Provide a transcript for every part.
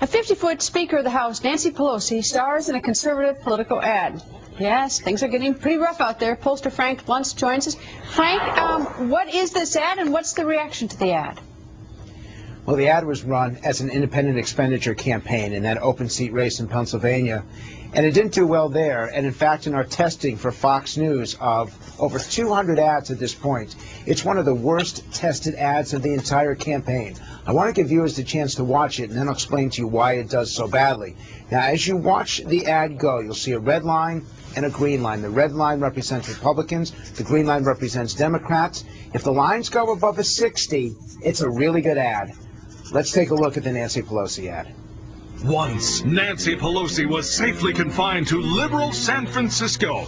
A 50-foot Speaker of the House, Nancy Pelosi, stars in a conservative political ad. Yes, things are getting pretty rough out there. Pollster Frank Luntz joins us. Frank, what is this ad and what's the reaction to the ad? Well, the ad was run as an independent expenditure campaign in that open seat race in Pennsylvania, and it didn't do well there. And in fact, in our testing for Fox News of over 200 ads at this point, it's one of the worst tested ads of the entire campaign. I want to give viewers the chance to watch it, and then I'll explain to you why it does so badly. Now, as you watch the ad go, you'll see a red line and a green line. The red line represents Republicans. The green line represents Democrats. If the lines go above a 60, it's a really good ad. Let's take a look at the Nancy Pelosi ad. Once, Nancy Pelosi was safely confined to liberal San Francisco.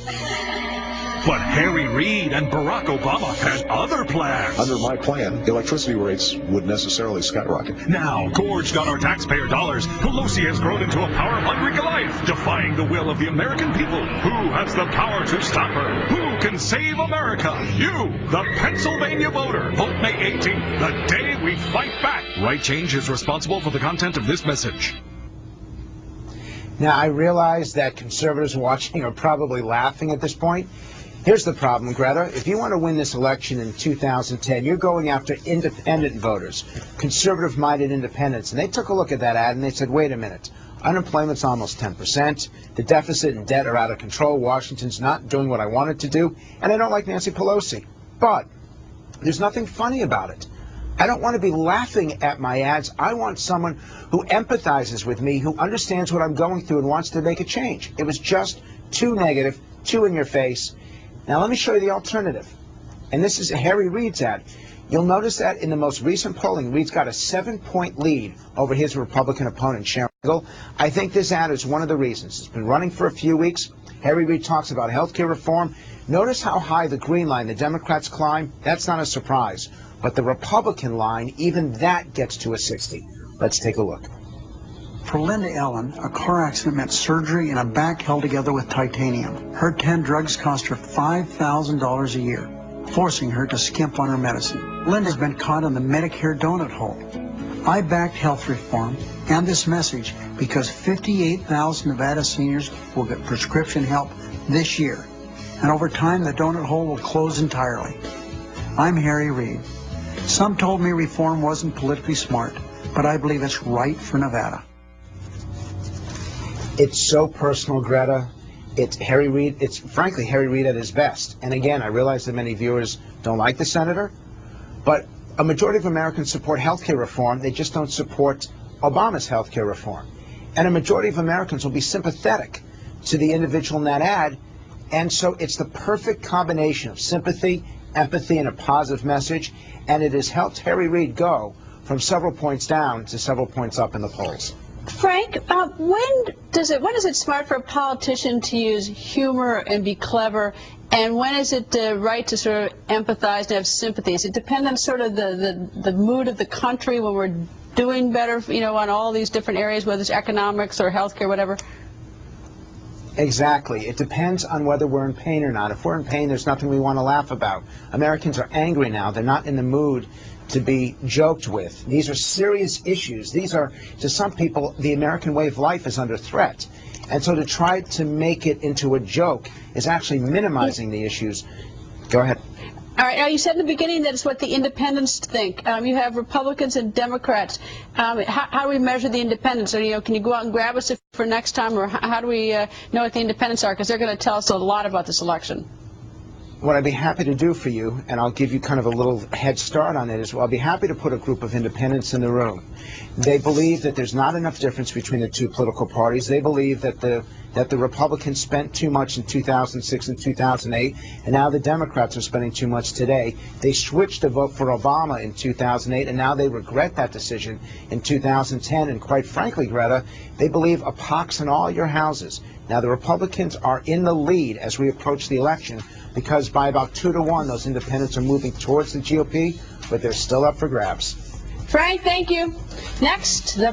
But Harry Reid and Barack Obama had other plans. Under my plan, electricity rates would necessarily skyrocket. Now, gorged on our taxpayer dollars, Pelosi has grown into a power-hungry Goliath, defying the will of the American people. Who has the power to stop her? Who can save America? You, the Pennsylvania voter. Vote May 18th, the day we fight back. Right Change is responsible for the content of this message. Now, I realize that conservatives watching are probably laughing at this point. Here's the problem, Greta. If you want to win this election in 2010, you're going after independent voters, conservative-minded independents. And they took a look at that ad and they said, wait a minute, unemployment's almost 10%, the deficit and debt are out of control, Washington's not doing what I want it to do, and I don't like Nancy Pelosi. But there's nothing funny about it. I don't want to be laughing at my ads. I want someone who empathizes with me, who understands what I'm going through and wants to make a change. It was just too negative, too in your face. Now let me show you the alternative. And this is Harry Reid's ad. You'll notice that in the most recent polling, Reid's got a 7-point lead over his Republican opponent, Sharon Eagle. I think this ad is one of the reasons. It's been running for a few weeks. Harry Reid talks about health care reform. Notice how high the green line the Democrats climb. That's not a surprise. But the Republican line, even that gets to a 60. Let's take a look. For Linda Ellen, a car accident meant surgery and a back held together with titanium. Her 10 drugs cost her $5,000 a year, forcing her to skimp on her medicine. Linda's been caught in the Medicare donut hole. I backed health reform and this message because 58,000 Nevada seniors will get prescription help this year. And over time, the donut hole will close entirely. I'm Harry Reid. Some told me reform wasn't politically smart, but I believe it's right for Nevada. It's so personal, Greta. It's Harry Reid. It's frankly Harry Reid at his best. And again, I realize that many viewers don't like the senator, but a majority of Americans support health care reform. They just don't support Obama's health care reform. And a majority of Americans will be sympathetic to the individual in that ad. And so it's the perfect combination of sympathy, empathy, and a positive message. And it has helped Harry Reid go from several points down to several points up in the polls. Frank, when is it smart for a politician to use humor and be clever, and when is it right to sort of empathize and have sympathy? Does it depend on sort of the mood of the country when we're doing better, you know, on all these different areas, whether it's economics or healthcare, whatever? Exactly. It depends on whether we're in pain or not. If we're in pain, there's nothing we want to laugh about. Americans are angry now. They're not in the mood to be joked with. These are serious issues. These are, to some people, the American way of life is under threat. And so to try to make it into a joke is actually minimizing the issues. Go ahead. All right. Now, you said in the beginning that it's what the independents think. You have Republicans and Democrats. How do we measure the independents? Or, you know, can you go out and grab us for next time? Or how do we know what the independents are? Because they're going to tell us a lot about this election. What I'd be happy to do for you, and I'll give you kind of a little head start on it as well, I'll be happy to put a group of independents in the room. They believe that there's not enough difference between the two political parties. They believe that the Republicans spent too much in 2006 and 2008, and now the Democrats are spending too much today. They switched to vote for Obama in 2008, and now they regret that decision in 2010. And quite frankly, Greta, they believe a pox in all your houses. Now, the Republicans are in the lead as we approach the election, because by about 2-1, those independents are moving towards the GOP, but they're still up for grabs. Frank, thank you. Next, the